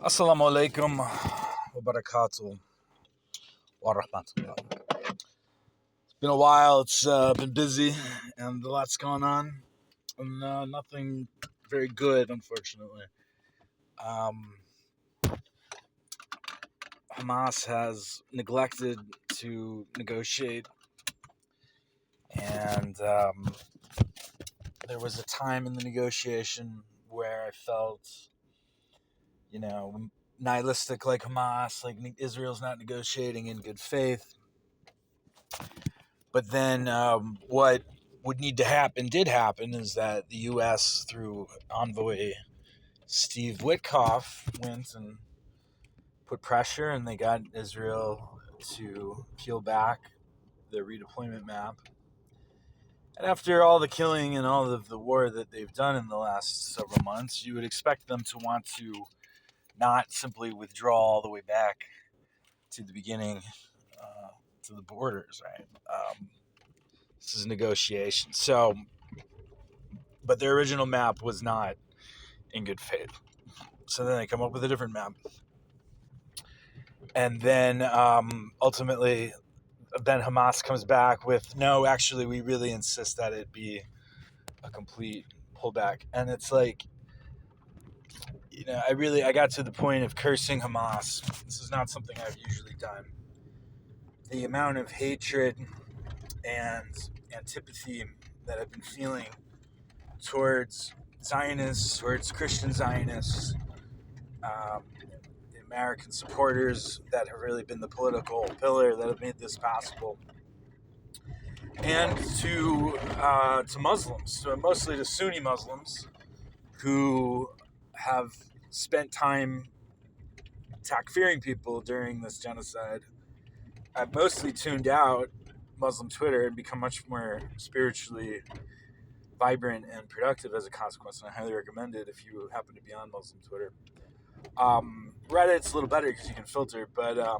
Assalamu alaikum wa barakatuh wa rahmatullah. It's been a while. It's been busy and a lot's going on. And nothing very good, unfortunately. Hamas has neglected to negotiate. And there was a time in the negotiation where I felt, nihilistic like Hamas, like Israel's not negotiating in good faith. But then what would need to happen did happen is that the U.S. through envoy Steve Witkoff went and put pressure, and they got Israel to peel back the redeployment map. And after all the killing and all of the war that they've done in the last several months, you would expect them to want to not simply withdraw all the way back to the beginning, to the borders, right? This is negotiation. So, but their original map was not in good faith. So then they come up with a different map. And then ultimately, then Hamas comes back with, no, actually, we really insist that it be a complete pullback. And it's like, I got to the point of cursing Hamas. This is not something I've usually done. The amount of hatred and antipathy that I've been feeling towards Zionists, towards Christian Zionists, the American supporters that have really been the political pillar that have made this possible, and to Muslims, so mostly to Sunni Muslims who have spent time takfiring people during this genocide. I've mostly tuned out Muslim Twitter and become much more spiritually vibrant and productive as a consequence, and I highly recommend it if you happen to be on Muslim Twitter. Reddit's a little better because you can filter, but I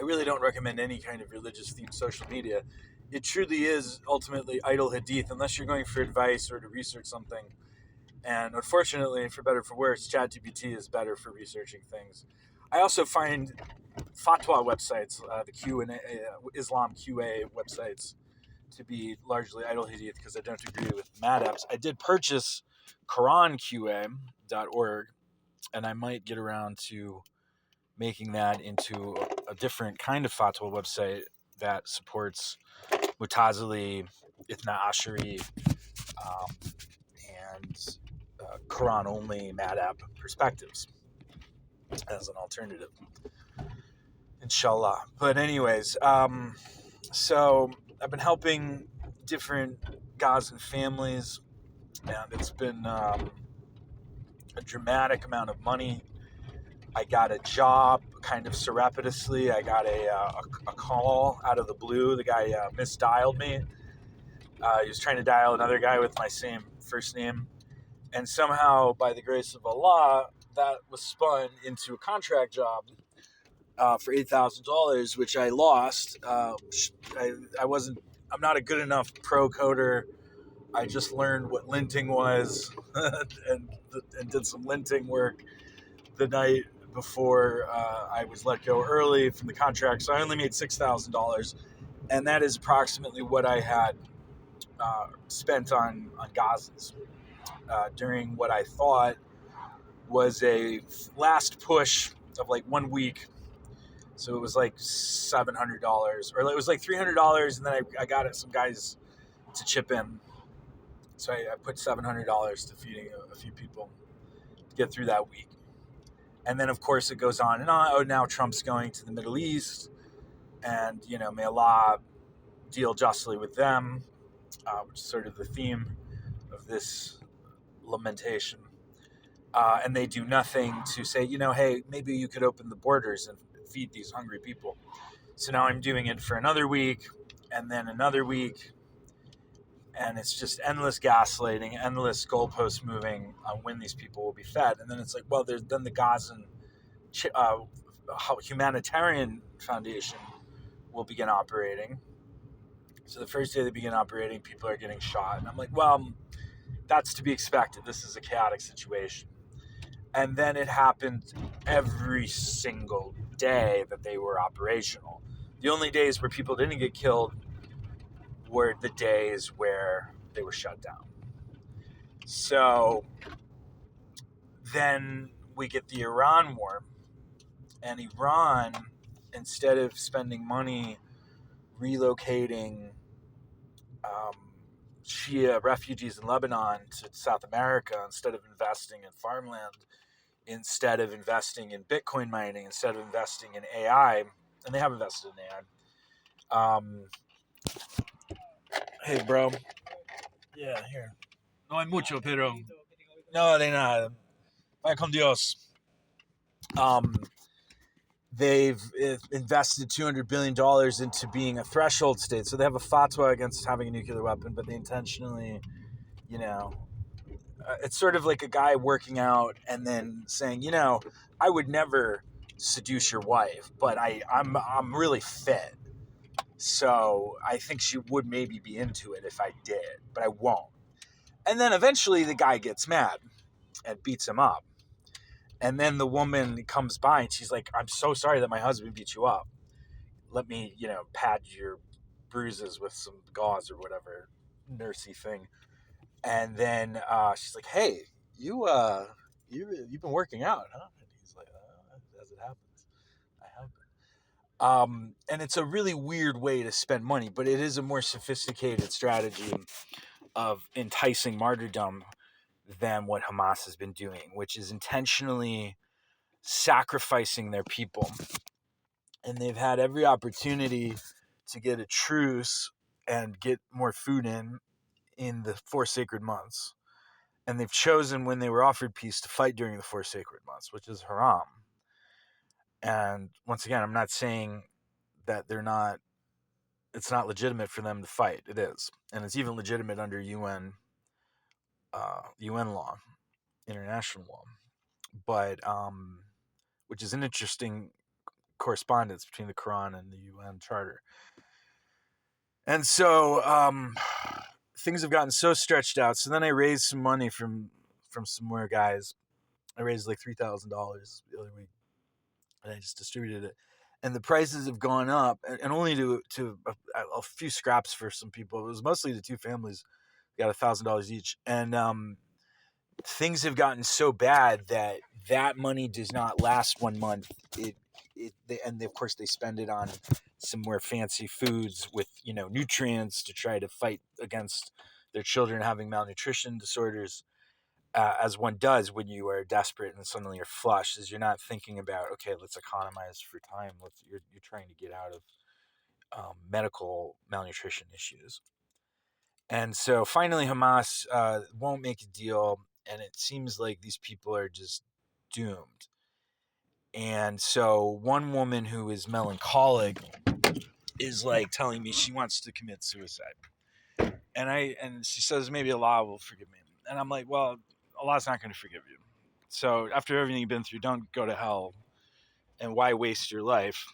really don't recommend any kind of religious-themed social media. It truly is ultimately idle hadith, unless you're going for advice or to research something. And unfortunately, for better or for worse, ChatGPT is better for researching things. I also find fatwa websites, the Q&A, Islam QA websites, to be largely idle hadith because I don't agree with mad apps. I did purchase QuranQA.org, and I might get around to making that into a different kind of fatwa website that supports Mutazili, Ithna Ashari, and Quran-only madhab perspectives as an alternative, inshallah. But anyways, so I've been helping different Gazan families, and it's been a dramatic amount of money. I got a job kind of surreptitiously. I got a call out of the blue. The guy misdialed me. He was trying to dial another guy with my same first name. And somehow, by the grace of Allah, that was spun into a contract job for $8,000, which I lost. I'm not a good enough pro coder. I just learned what linting was and did some linting work the night before I was let go early from the contract. So I only made $6,000, and that is approximately what I had spent on Gazans during what I thought was a last push of like 1 week. So it was like $700, or it was like $300, and then I got some guys to chip in. So I put $700 to feeding a few people to get through that week. And then, of course, it goes on and on. Oh, now Trump's going to the Middle East, and, may Allah deal justly with them, which is sort of the theme of this lamentation. And they do nothing to say, hey, maybe you could open the borders and feed these hungry people. So now I'm doing it for another week, and then another week, and it's just endless gaslighting, endless goalpost moving on when these people will be fed. And then it's like, well, then the Gazan humanitarian foundation will begin operating. So the first day they begin operating, people are getting shot. And I'm like, well, that's to be expected. This is a chaotic situation. And then it happened every single day that they were operational. The only days where people didn't get killed were the days where they were shut down. So then we get the Iran war, and Iran, instead of spending money relocating Shia refugees in Lebanon to South America, instead of investing in farmland, instead of investing in Bitcoin mining, instead of investing in AI, and they have invested in AI. Hey, bro. Yeah, here. No hay mucho, pero. No, de nada. Vaya con Dios. They've invested $200 billion into being a threshold state. So they have a fatwa against having a nuclear weapon, but they intentionally, it's sort of like a guy working out and then saying, I would never seduce your wife, but I'm really fit. So I think she would maybe be into it if I did, but I won't. And then eventually the guy gets mad and beats him up. And then the woman comes by and she's like, I'm so sorry that my husband beat you up. Let me, pad your bruises with some gauze or whatever nursey thing. And then she's like, hey, you've been working out, huh? And he's like, as it happens, I have been. And it's a really weird way to spend money, but it is a more sophisticated strategy of enticing martyrdom than what Hamas has been doing, which is intentionally sacrificing their people. And they've had every opportunity to get a truce and get more food in the 4 sacred months. And they've chosen, when they were offered peace, to fight during the 4 sacred months, which is haram. And once again, I'm not saying that it's not legitimate for them to fight. It is. And it's even legitimate under UN law, international law. But, which is an interesting correspondence between the Quran and the UN Charter. And so things have gotten so stretched out. So then I raised some money from some more guys. I raised like $3,000 the other week, and I just distributed it. And the prices have gone up, and only to a few scraps for some people. It was mostly the two families got $1,000 each, and things have gotten so bad that money does not last 1 month. And of course they spend it on some more fancy foods with nutrients to try to fight against their children having malnutrition disorders, as one does when you are desperate and suddenly you're flush. Is you're not thinking about, okay, let's economize for time. You're trying to get out of medical malnutrition issues. And so finally Hamas won't make a deal, and it seems like these people are just doomed. And so one woman who is melancholic is like telling me she wants to commit suicide. And she says, maybe Allah will forgive me. And I'm like, well, Allah's not going to forgive you. So after everything you've been through, don't go to hell. And why waste your life?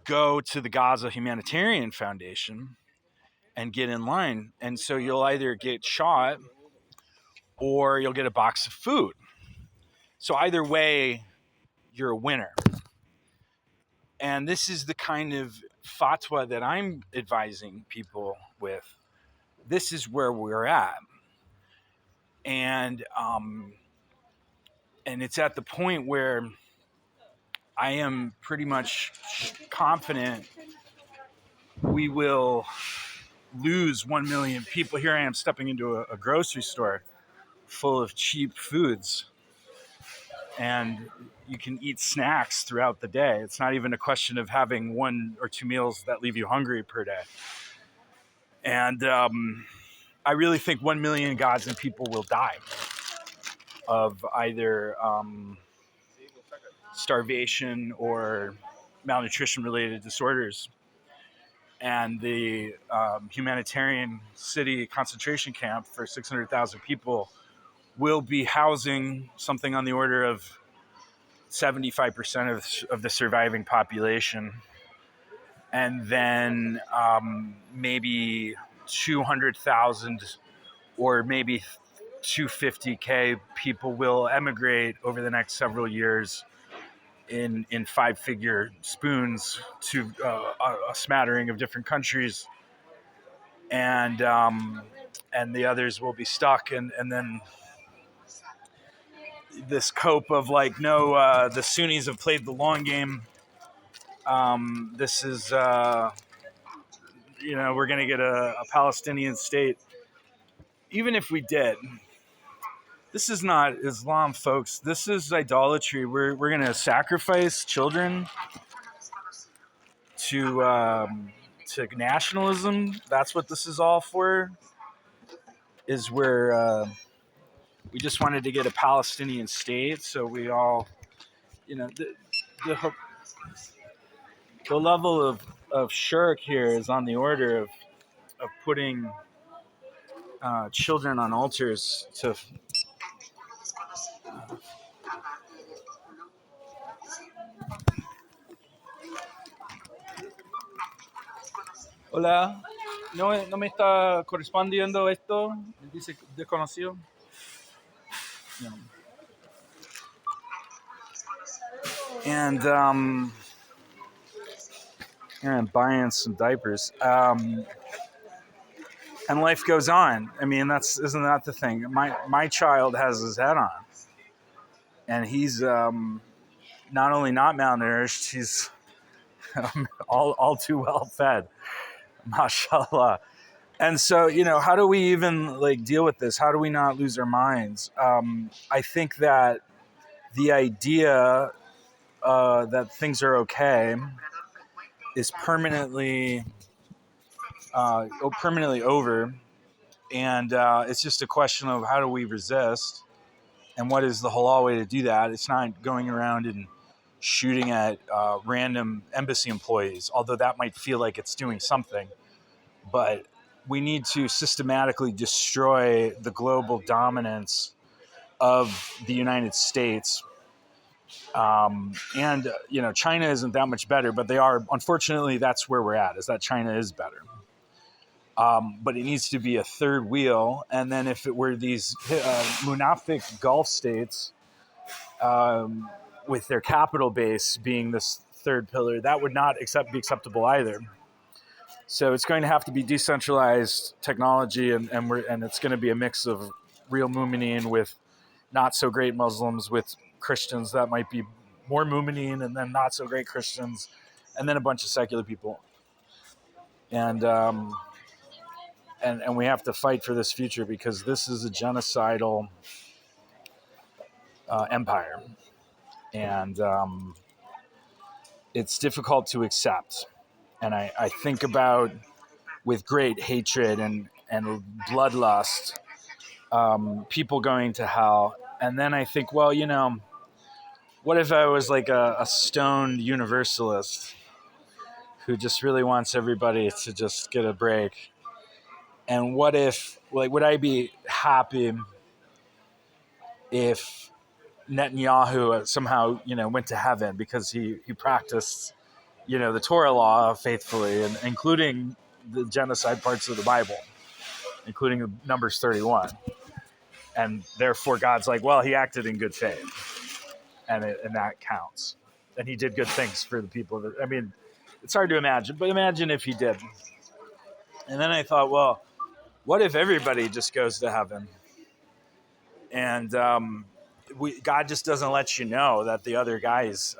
Go to the Gaza Humanitarian Foundation and get in line. And so you'll either get shot or you'll get a box of food. So either way, you're a winner. And this is the kind of fatwa that I'm advising people with. This is where we're at. And it's at the point where I am pretty much confident we will lose 1 million people. Here I am stepping into a grocery store full of cheap foods, and you can eat snacks throughout the day. It's not even a question of having 1 or 2 meals that leave you hungry per day. And I really think 1 million gods and people will die of either starvation or malnutrition-related disorders. And the humanitarian city concentration camp for 600,000 people will be housing something on the order of 75% of the surviving population. And then maybe 200,000 or maybe 250K people will emigrate over the next several years in 5-figure spoons to a smattering of different countries, and the others will be stuck, and then this cope of like, no, the Sunnis have played the long game. This is we're going to get a Palestinian state. Even if we did, this is not Islam, folks. This is idolatry. We're going to sacrifice children to nationalism. That's what this is all for. Is where we just wanted to get a Palestinian state, so we all, the level of shirk here is on the order of putting children on altars to. Hola, no me está correspondiendo esto. Dice desconocido. No. And I'm buying some diapers. And life goes on. I mean, isn't that the thing? My child has his head on, and he's not only not malnourished, he's all too well fed, mashallah. And so, how do we even deal with this? How do we not lose our minds? I think that the idea that things are okay is permanently over, and it's just a question of how do we resist, and what is the halal way to do that. It's not going around and shooting at random embassy employees, although that might feel like it's doing something. But we need to systematically destroy the global dominance of the United States. And China isn't that much better, but they are. Unfortunately, that's where we're at, is that China is better. But it needs to be a third wheel. And then if it were these Munafiq Gulf states with their capital base being this third pillar, that would not be acceptable either. So it's going to have to be decentralized technology, and it's going to be a mix of real Mu'mineen with not so great Muslims, with Christians that might be more Mu'mineen, and then not so great Christians, and then a bunch of secular people. And we have to fight for this future, because this is a genocidal empire, and it's difficult to accept. And I think about, with great hatred and bloodlust, people going to hell. And then I think, well, what if I was like a stoned universalist who just really wants everybody to just get a break? And what if, would I be happy if Netanyahu somehow, went to heaven because he practiced, the Torah law faithfully, and including the genocide parts of the Bible, including Numbers 31. And therefore God's like, well, he acted in good faith, and that counts. And he did good things for the people. I mean, it's hard to imagine, but imagine if he did. And then I thought, well, what if everybody just goes to heaven? And God just doesn't let you know that the other guys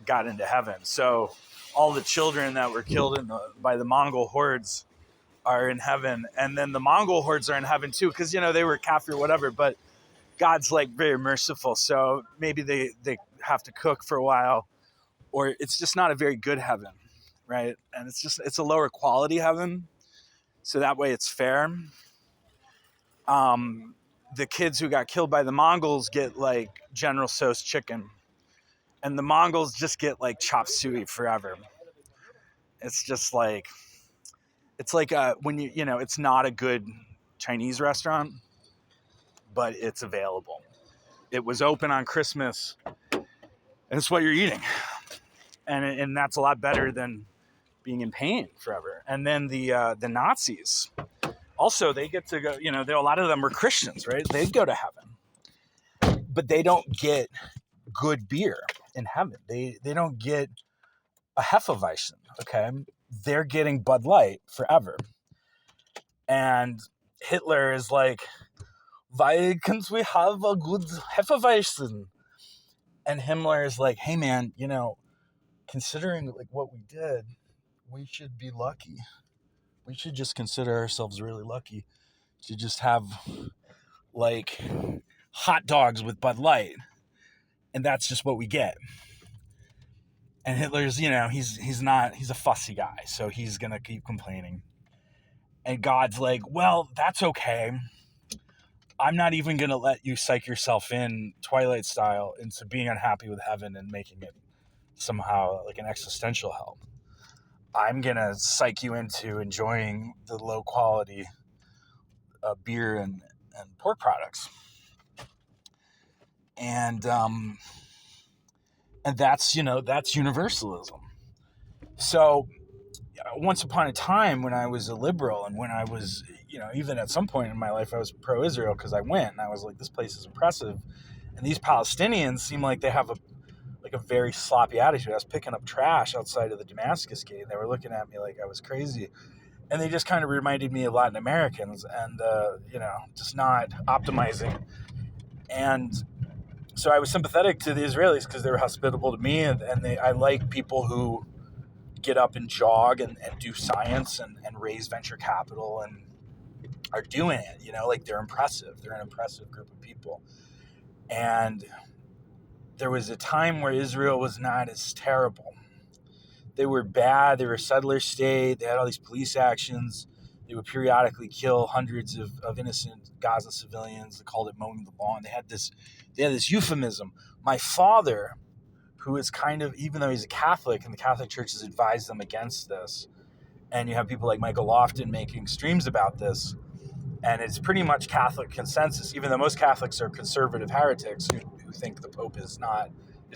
got into heaven. So all the children that were killed by the Mongol hordes are in heaven. And then the Mongol hordes are in heaven too, because, they were kafir or whatever. But God's very merciful. So maybe they have to cook for a while, or it's just not a very good heaven, right? And it's a lower quality heaven. So that way it's fair. The kids who got killed by the Mongols get General Tso's chicken, and the Mongols just get chop suey forever. It's just when it's not a good Chinese restaurant, but it's available. It was open on Christmas, and it's what you're eating, and that's a lot better than being in pain forever. And then the Nazis, Also, they get to go, a lot of them are Christians, right? They go to heaven, but they don't get good beer in heaven. They don't get a Hefeweizen, okay? They're getting Bud Light forever. And Hitler is like, why can't we have a good Hefeweizen? And Himmler is like, hey man, considering like what we did, we should be lucky. We should just consider ourselves really lucky to just have like hot dogs with Bud Light. And that's just what we get. And Hitler's, he's a fussy guy, so he's going to keep complaining. And God's like, well, that's okay. I'm not even going to let you psych yourself in Twilight style into being unhappy with heaven and making it somehow like an existential hell. I'm going to psych you into enjoying the low quality beer and pork products. And that's universalism. So once upon a time when I was a liberal and when I was, even at some point in my life, I was pro-Israel because I went and I was like, this place is impressive. And these Palestinians seem like they have a very sloppy attitude. I was picking up trash outside of the Damascus gate and they were looking at me like I was crazy. And they just kind of reminded me of Latin Americans and, just not optimizing. And so I was sympathetic to the Israelis because they were hospitable to me and I like people who get up and jog and do science and raise venture capital and are doing it, like they're impressive. They're an impressive group of people. And there was a time where Israel was not as terrible. They were bad. They were a settler state. They had all these police actions. They would periodically kill hundreds of innocent Gaza civilians. They called it mowing the lawn. They had this euphemism. My father, who is kind of, even though he's a Catholic and the Catholic Church has advised them against this, and you have people like Michael Lofton making streams about this, and it's pretty much Catholic consensus, even though most Catholics are conservative heretics who think the Pope is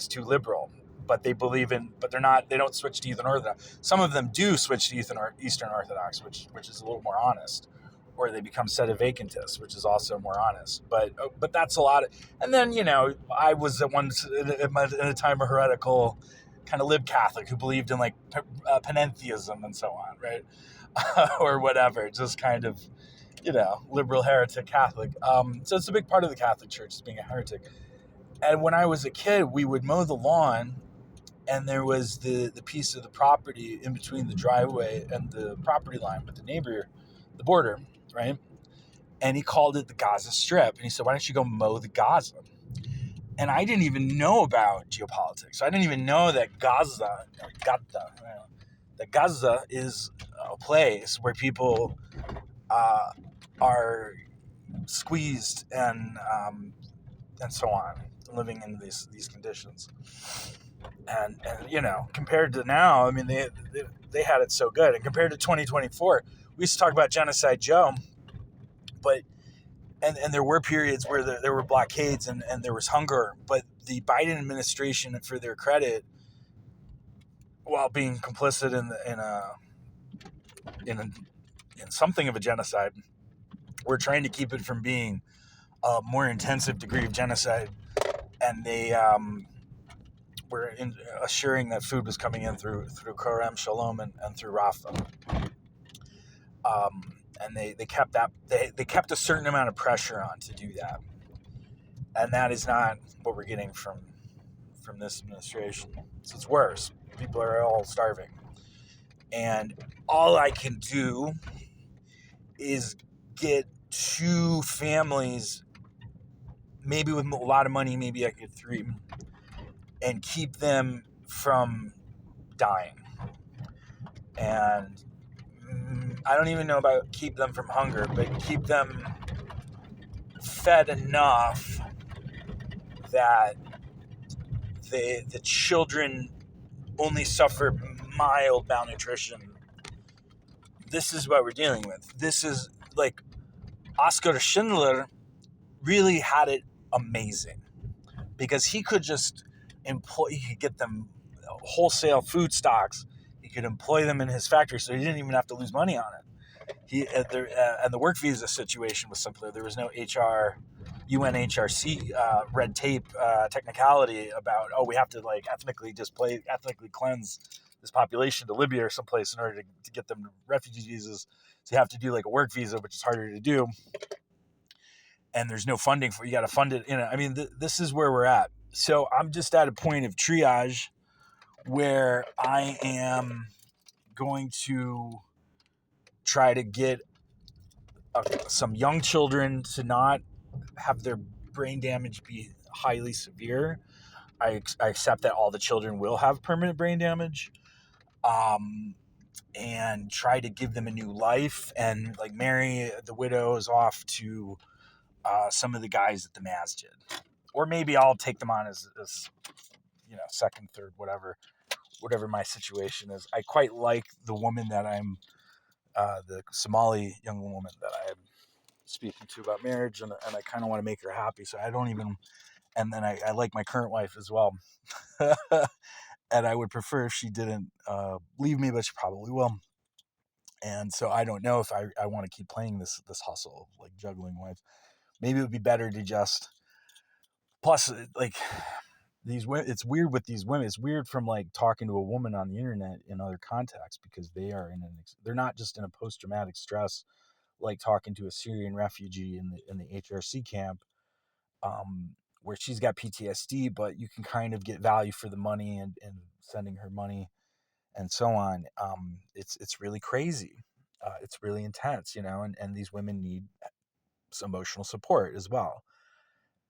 too liberal, but they don't switch to Eastern Orthodox. Some of them do switch to Eastern Orthodox, which is a little more honest, or they become sedevacantists, which is also more honest. But that's a lot. And then, I was at a time a heretical kind of lib Catholic who believed in like panentheism and so on, right? Or whatever, just kind of, liberal heretic Catholic. So it's a big part of the Catholic Church is being a heretic. And when I was a kid, we would mow the lawn and there was the piece of the property in between the driveway and the property line with the neighbor, the border, right? And he called it the Gaza Strip. And he said, why don't you go mow the Gaza? And I didn't even know about geopolitics. I didn't even know that Gaza is a place where people are squeezed and so on, living in these conditions. And compared to now, I mean, they had it so good. And compared to 2024, we used to talk about Genocide Joe, but and there were periods where there were blockades and there was hunger, but the Biden administration, for their credit, while being complicit in something of a genocide, we're trying to keep it from being a more intensive degree of genocide, and they were assuring that food was coming in through Kerem Shalom and through Rafah. And they kept that they kept a certain amount of pressure on to do that, and that is not what we're getting from this administration. So it's worse. People are all starving, and all I can do is get 2 families, maybe with a lot of money, maybe I could get 3, and keep them from dying. And I don't even know about keep them from hunger, but keep them fed enough that the children only suffer mild malnutrition. This is what we're dealing with. This is like Oskar Schindler really had it amazing because he could just he could get them wholesale food stocks. He could employ them in his factory, so he didn't even have to lose money on it. And the work visa situation was simpler. There was no UNHRC red tape technicality about, oh, we have to like ethnically cleanse this population to Libya or someplace in order to get them refugee visas. So you have to do like a work visa, which is harder to do, and there's no funding for. You got to fund it. I mean, this is where we're at. So I'm just at a point of triage where I am going to try to get some young children to not have their brain damage be highly severe. I accept that all the children will have permanent brain damage, and try to give them a new life and like marry the widows off to some of the guys at the masjid. Or maybe I'll take them on as second, third, whatever my situation is. I quite like the woman that I'm, the Somali young woman that I'm speaking to about marriage, and I kind of want to make her happy. So I don't even, and then I like my current wife as well. And I would prefer if she didn't leave me, but she probably will. And so I don't know if I want to keep playing this hustle, like juggling wives. Maybe it would be better to just, plus like these women, it's weird with these women. It's weird from like talking to a woman on the internet in other contexts, because they're not just in a post-traumatic stress, like talking to a Syrian refugee in the HRC camp, where she's got PTSD, but you can kind of get value for the money and sending her money and so on. It's really crazy. It's really intense, and these women need some emotional support as well.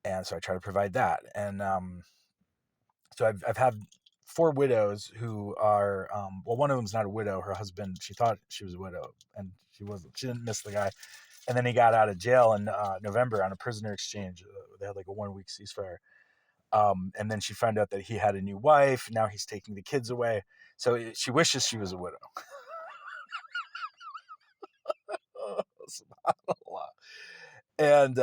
And so I try to provide that. And so I've had 4 widows who are, well, one of them's not a widow. Her husband, she thought she was a widow, and she wasn't. She didn't miss the guy. And then he got out of jail in November on a prisoner exchange. They had like a 1-week ceasefire. And then she found out that he had a new wife. Now he's taking the kids away. So she wishes she was a widow. And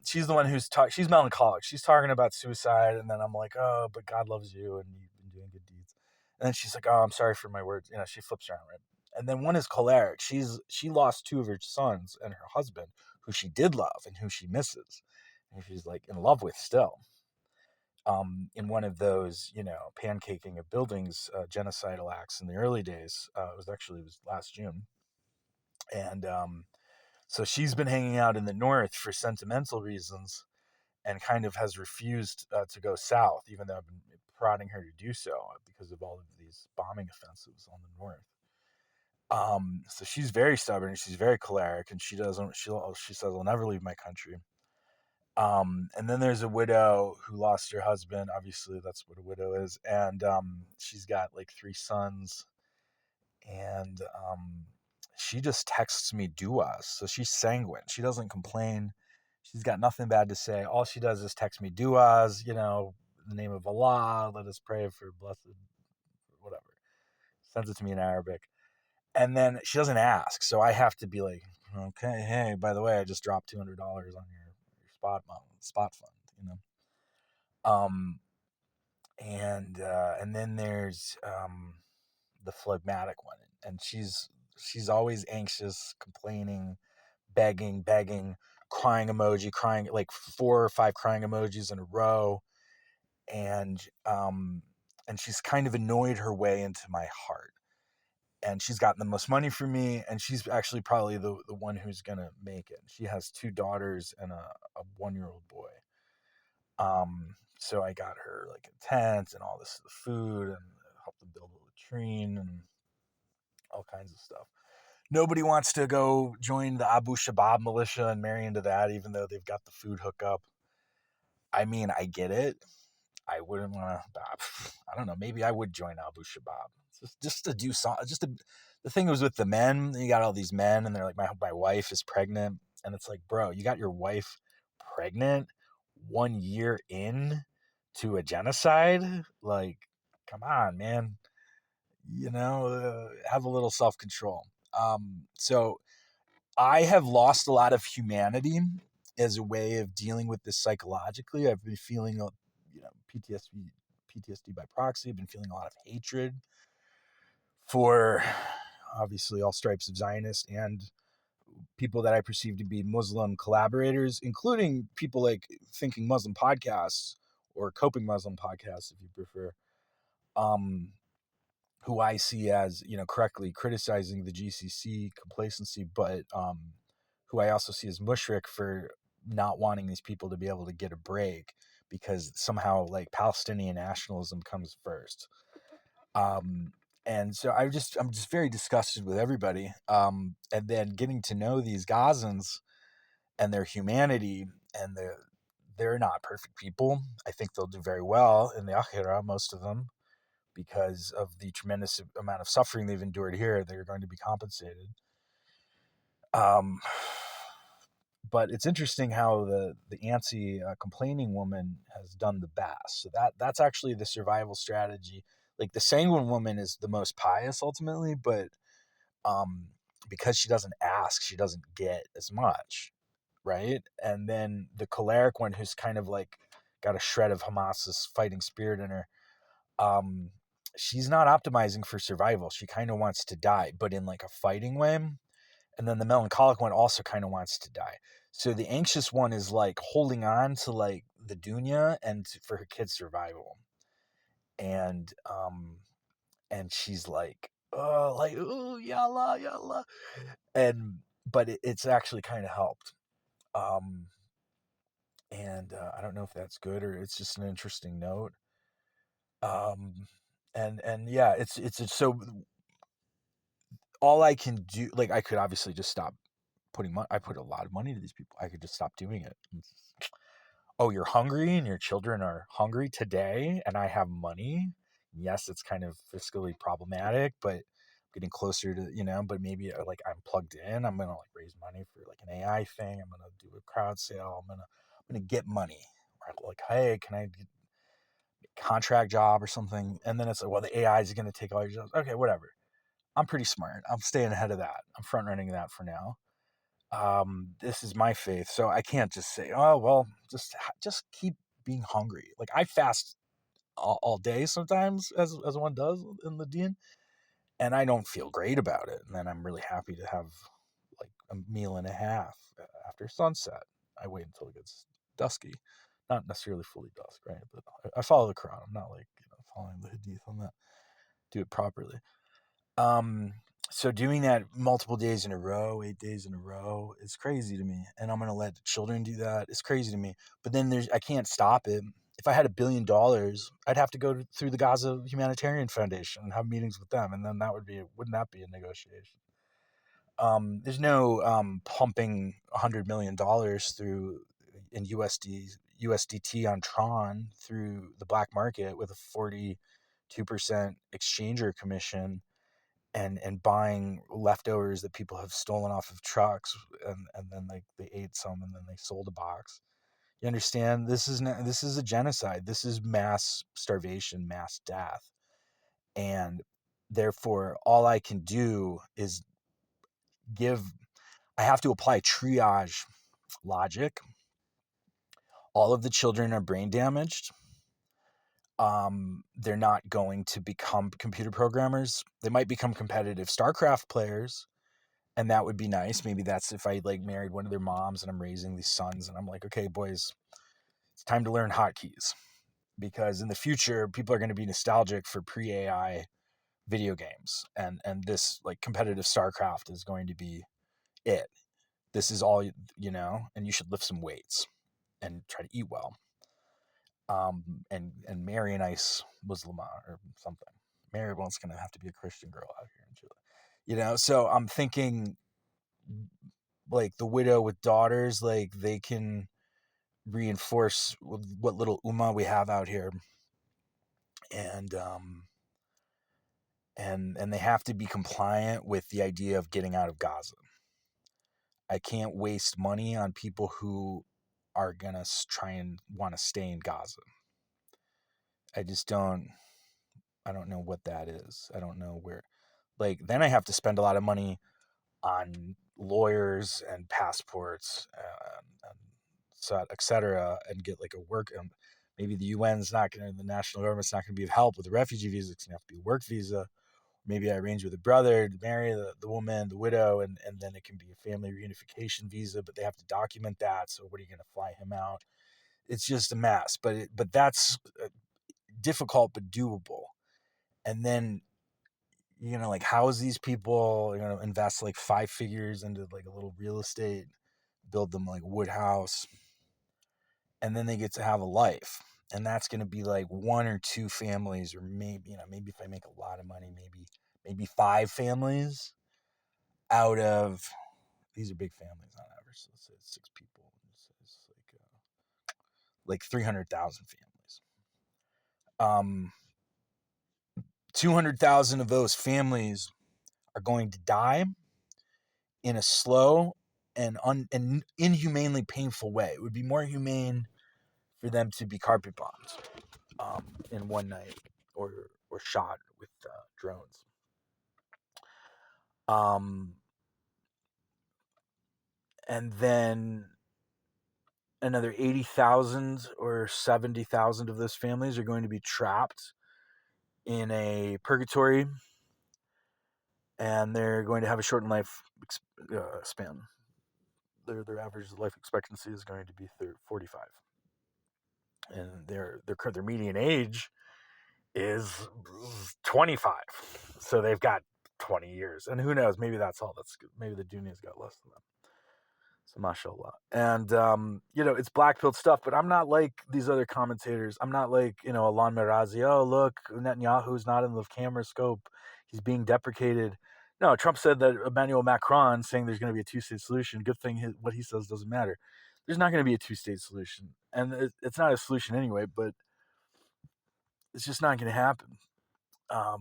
she's the one she's melancholic. She's talking about suicide. And then I'm like, oh, but God loves you and you've been doing good deeds. And then she's like, oh, I'm sorry for my words. She flips around, right? And then one is choleric. She lost 2 of her sons and her husband, who she did love and who she misses. And she's like in love with still. In one of those, pancaking of buildings, genocidal acts in the early days. It was last June. And so she's been hanging out in the north for sentimental reasons, and kind of has refused to go south, even though I've been prodding her to do so because of all of these bombing offensives on the north. So she's very stubborn, and she's very choleric, and she says, I'll never leave my country. And then there's a widow who lost her husband. Obviously, that's what a widow is. And she's got like 3 sons. And she just texts me duas. So she's sanguine. She doesn't complain. She's got nothing bad to say. All she does is text me duas, in the name of Allah, let us pray for blessed, whatever. Sends it to me in Arabic. And then she doesn't ask. So I have to be like, okay, hey, by the way, I just dropped $200 on your spot fund, Um, and then there's the phlegmatic one, and she's always anxious, complaining, begging, crying like 4 or 5 crying emojis in a row, and she's kind of annoyed her way into my heart. And she's gotten the most money from me, and she's actually probably the one who's gonna make it. She has 2 daughters and a 1-year-old boy. So I got her like a tent and all this food, and helped them build a latrine and all kinds of stuff. Nobody wants to go join the Abu Shabab militia and marry into that, even though they've got the food hookup. I mean, I get it. I wouldn't want to. I don't know. Maybe I would join Abu Shabab just to do something. The thing was with the men. You got all these men, and they're like, my wife is pregnant, and it's like, bro, you got your wife pregnant 1 year in to a genocide. Like, come on, man. Have a little self control. So I have lost a lot of humanity as a way of dealing with this psychologically. I've been feeling, PTSD by proxy. I've been feeling a lot of hatred for obviously all stripes of Zionist and people that I perceive to be Muslim collaborators, including people like Thinking Muslim podcasts or Coping Muslim podcasts, if you prefer, um, who I see as, correctly criticizing the GCC complacency, but who I also see as mushrik for not wanting these people to be able to get a break because somehow like Palestinian nationalism comes first. Um, and so I'm just very disgusted with everybody. And then getting to know these Gazans and their humanity, and they're not perfect people. I think they'll do very well in the Akhirah, most of them, because of the tremendous amount of suffering they've endured here. They're going to be compensated. Um, but it's interesting how the antsy complaining woman has done the best. So that's actually the survival strategy. Like the sanguine woman is the most pious ultimately, but um, because she doesn't ask, she doesn't get as much, right? And then the choleric one, who's kind of like got a shred of Hamas's fighting spirit in her, um, she's not optimizing for survival. She kind of wants to die, but in like a fighting way. And then the melancholic one also kind of wants to die. So the anxious one is like holding on to like the dunya and for her kid's survival. And she's like oh yalla yalla, and but it's actually kind of helped. Um, and I don't know if that's good or it's just an interesting note. Um, and yeah, it's so all I can do, like I could obviously just stop putting money. I put a lot of money to these people. I could just stop doing it. Oh, you're hungry and your children are hungry today and I have money. Yes, it's kind of fiscally problematic, but getting closer to, but maybe like I'm plugged in. I'm going to like raise money for like an AI thing. I'm going to do a crowd sale. I'm going to get money. Right? Like, hey, can I get a contract job or something? And then it's like, well, the AI is going to take all your jobs. Okay, whatever. I'm pretty smart. I'm staying ahead of that. I'm front running that for now. This is my faith, so I can't just say, oh well, just keep being hungry. Like I fast all day sometimes, as one does in the Deen, and I don't feel great about it. And then I'm really happy to have like a meal and a half after sunset. I wait until it gets dusky, not necessarily fully dusk, right? But I follow the Quran. I'm not like following the Hadith on that. Do it properly. Um, so doing that multiple days in a row, 8 days in a row, is crazy to me. And I'm gonna let the children do that. It's crazy to me. But then I can't stop it. If I had $1 billion, I'd have to go through the Gaza Humanitarian Foundation and have meetings with them, and then wouldn't that be a negotiation? There's no pumping $100 million through in USDT on Tron through the black market with a 42% exchanger commission and buying leftovers that people have stolen off of trucks, and then like they ate some and then they sold a box. You understand? This is a genocide. This is mass starvation, mass death, and therefore all I can do is give. I have to apply triage logic. All of the children are brain damaged. They're not going to become computer programmers. They might become competitive StarCraft players, and that would be nice. Maybe that's if I like married one of their moms and I'm raising these sons and I'm like, okay, boys, it's time to learn hotkeys, because in the future people are going to be nostalgic for pre-AI video games, and this like competitive StarCraft is going to be it. This is all and you should lift some weights and try to eat well. And marry a nice Muslim or something. Marry one's going to have to be a Christian girl out here in Chile. So I'm thinking like the widow with daughters, like they can reinforce what little ummah we have out here, and and they have to be compliant with the idea of getting out of Gaza. I can't waste money on people who are gonna try and want to stay in Gaza. I just don't. I don't know what that is. I don't know where. Like then I have to spend a lot of money on lawyers and passports and so et cetera, and get like a work. Maybe the UN's not going to, the national government's not going to be of help with the refugee visa. It's going to have to be a work visa. maybe I arrange with a brother to marry the woman, the widow, and then it can be a family reunification visa, but they have to document that. So what are you going to fly him out? It's just a mess, but that's difficult but doable. And then you're going to like house these people. You're going to invest like 5 figures into like a little real estate, build them like a wood house, and then they get to have a life. And that's going to be like 1 or 2 families, or maybe, maybe if I make a lot of money, maybe 5 families out of, these are big families on average. So let's say it's 6 people. It's like 300,000 families. 200,000 of those families are going to die in a slow and inhumanely painful way. It would be more humane for them to be carpet bombed in one night, or shot with drones. And then another 80,000 or 70,000 of those families are going to be trapped in a purgatory, and they're going to have a shortened life span. Their average life expectancy is going to be 45, and their median age is 25. So they've got 20 years, and who knows? Maybe that's all. Maybe the Dunia's got less than that. So mashallah. And it's black pilled stuff, but I'm not like these other commentators. I'm not like, Alon Merazi. Oh, look, Netanyahu's not in the camera scope. He's being deprecated. No, Trump said that Emmanuel Macron saying there's going to be a 2-state solution. Good thing what he says doesn't matter. There's not going to be a 2-state solution. And it's not a solution anyway, but it's just not going to happen. I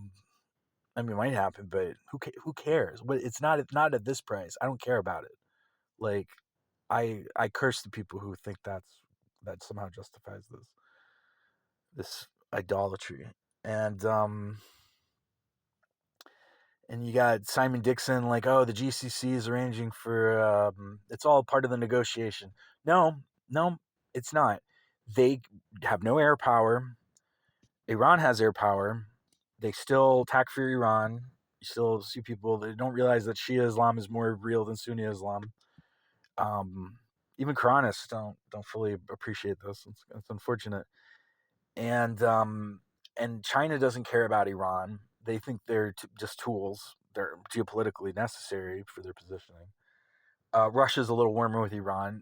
mean, it might happen, but who cares? But it's not at this price. I don't care about it. Like, I curse the people who think that somehow justifies this idolatry. And you got Simon Dixon like, oh, the GCC is arranging for it's all part of the negotiation. No, it's not. They have no air power. Iran has air power. They still attack for Iran. You still see people that don't realize that Shia Islam is more real than Sunni Islam. Even Quranists don't fully appreciate this. It's unfortunate. And China doesn't care about Iran. They think they're just tools. They're geopolitically necessary for their positioning. Russia's a little warmer with Iran.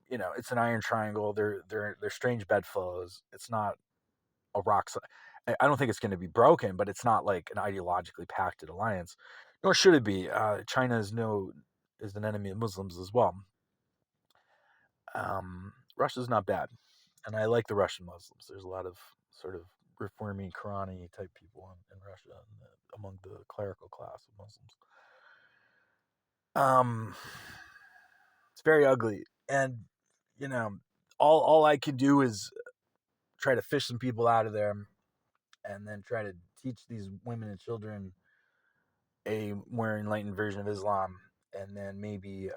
It's an iron triangle. They're strange bedfellows. It's not a rock. I don't think it's going to be broken, but it's not like an ideologically pacted alliance. Nor should it be. China is an enemy of Muslims as well. Russia's not bad, and I like the Russian Muslims. There's a lot of sort of reforming Qurani type people in Russia, among the clerical class of Muslims. It's very ugly, and all I can do is try to fish some people out of there, and then try to teach these women and children a more enlightened version of Islam, and then maybe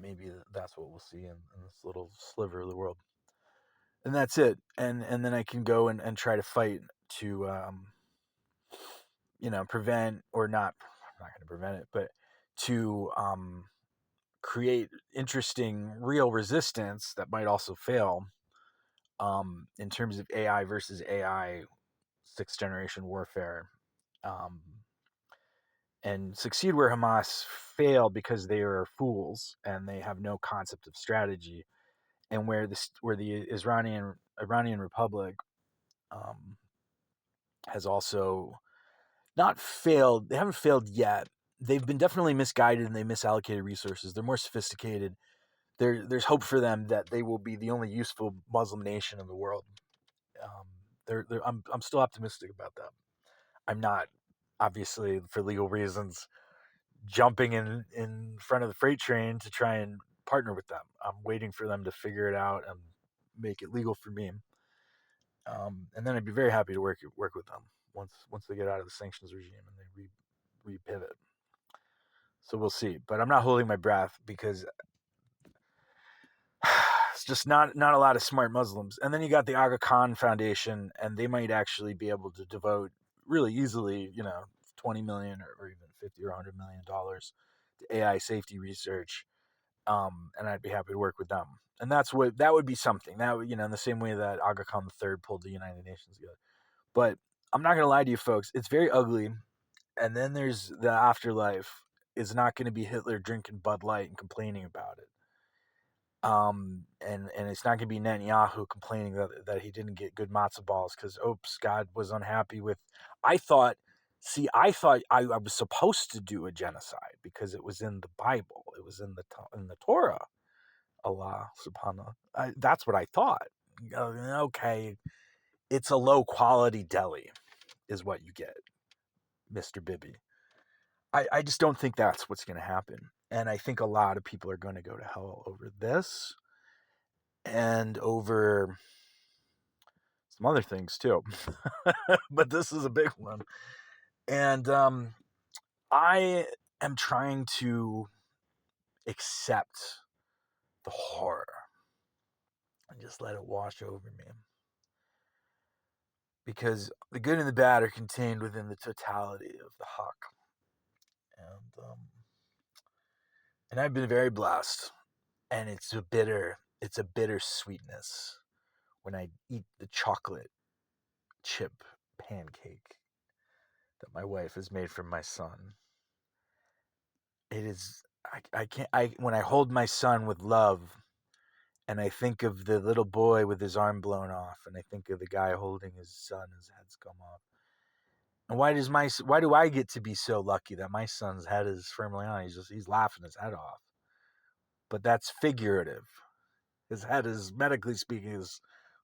maybe that's what we'll see in this little sliver of the world. And that's it. And then I can go and try to fight to prevent, or not. I'm not going to prevent it, but to create interesting real resistance that might also fail in terms of AI versus AI 6th generation warfare, and succeed where Hamas fail because they are fools and they have no concept of strategy, and where the Iranian Republic has also not failed. They haven't failed yet. They've been definitely misguided, and they misallocated resources. They're more sophisticated. There's hope for them that they will be the only useful Muslim nation in the world. I'm still optimistic about that. I'm not, obviously, for legal reasons, jumping in front of the freight train to try and partner with them. I'm waiting for them to figure it out and make it legal for me. And then I'd be very happy to work with them once they get out of the sanctions regime and they repivot. So we'll see. But I'm not holding my breath, because it's just not a lot of smart Muslims. And then you got the Aga Khan Foundation, and they might actually be able to devote really easily, $20 million or even $50 or $100 million to AI safety research, and I'd be happy to work with them. And that would be something that would, in the same way that Aga Khan III pulled the United Nations together. But I'm not gonna lie to you, folks, it's very ugly. And then there's the afterlife. Is not going to be Hitler drinking Bud Light and complaining about it. And it's not going to be Netanyahu complaining that he didn't get good matzo balls because, oops, God was unhappy with. I thought I was supposed to do a genocide because it was in the Bible. It was in the Torah. Allah subhanahu. That's what I thought. Okay, it's a low quality deli, is what you get, Mr. Bibi. I just don't think that's what's going to happen. And I think a lot of people are going to go to hell over this and over some other things too. But this is a big one. And I am trying to accept the horror and just let it wash over me. Because the good and the bad are contained within the totality of the Haq. And I've been very blessed. And it's a bitter sweetness when I eat the chocolate chip pancake that my wife has made for my son. It is, when I hold my son with love and I think of the little boy with his arm blown off and I think of the guy holding his son, his head's come off. And why do I get to be so lucky that my son's head is firmly on? He's laughing his head off. But that's figurative. His head is, medically speaking, is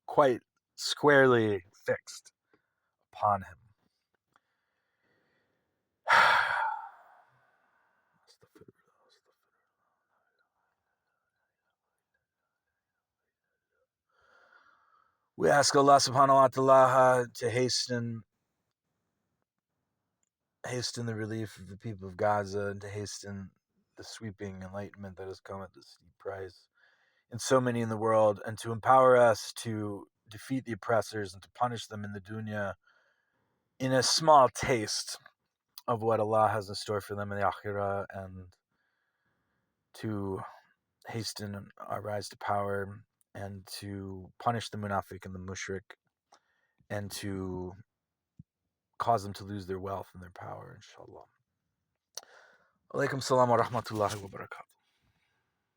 quite squarely fixed upon him. We ask Allah subhanahu wa ta'ala to hasten the relief of the people of Gaza and to hasten the sweeping enlightenment that has come at this steep price in so many in the world, and to empower us to defeat the oppressors and to punish them in the dunya in a small taste of what Allah has in store for them in the akhirah, and to hasten our rise to power and to punish the munafiq and the mushrik and to cause them to lose their wealth and their power, inshallah. Alaikum salam wa rahmatullahi wa barakatuh.